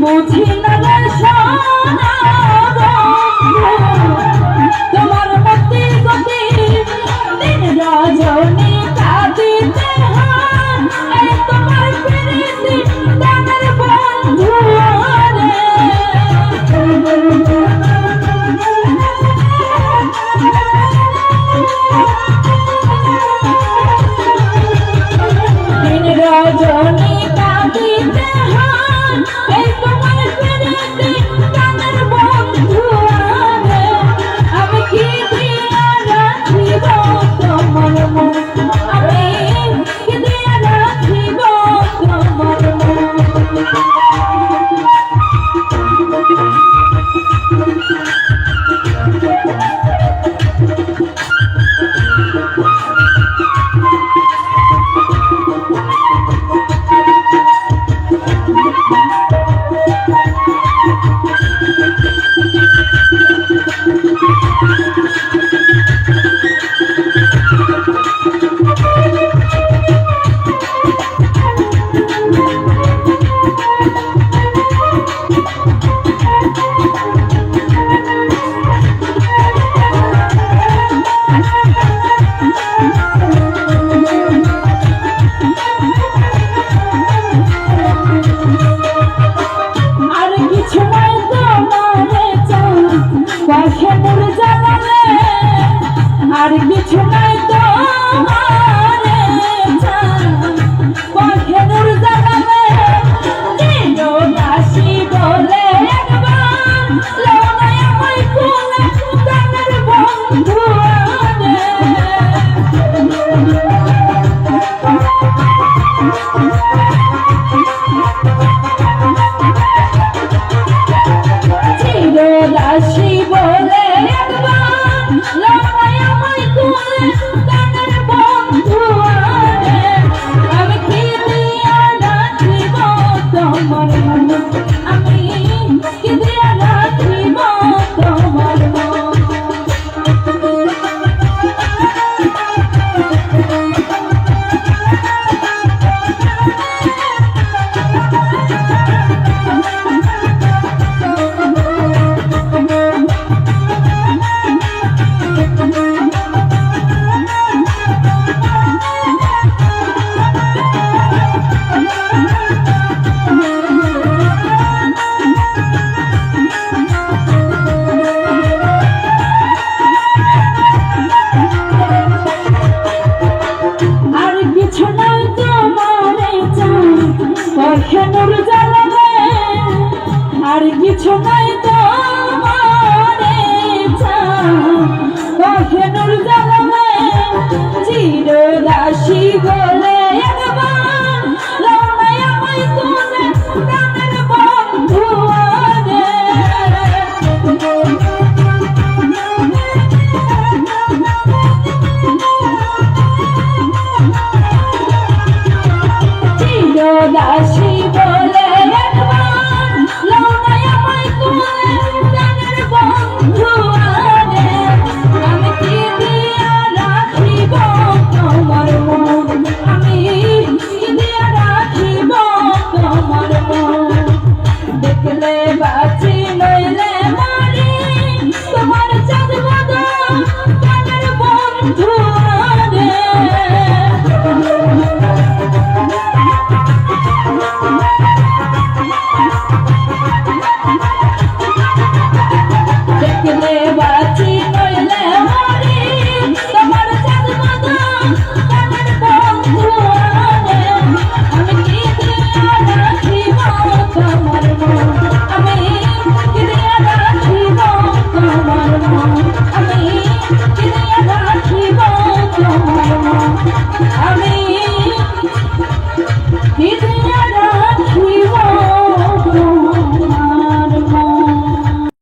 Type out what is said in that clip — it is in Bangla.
বুঝি না রে সোনা তোমার মতি গতি দিন রজনী কাঁদিতে হয় এই তোমার প্রীতি প্রাণের বন্ধু দিন রজনী কাঁদিতে হয় এই তোমার প্রীতি প্রাণের বন্ধু আমি কি দিয়া রাখিব তোমার মন আমি কি দিয়া রাখিব তোমার আর কিছু নাই তোমারে পথের জানাবে দিনো দাসী বলে একবার লড়াই আমায় কোলে প্রাণের বন্ধু চির দাসী বলে একবার লড়াই আমায় কোলে প্রাণের বন্ধু আমি কি দিয়া রাখিব তোমার মন আমি কি দিয়া রাখিব তোমার মন পথের জানাবে আর কিছু নাই তোমারে পথের জানাবে চির দাসী বলে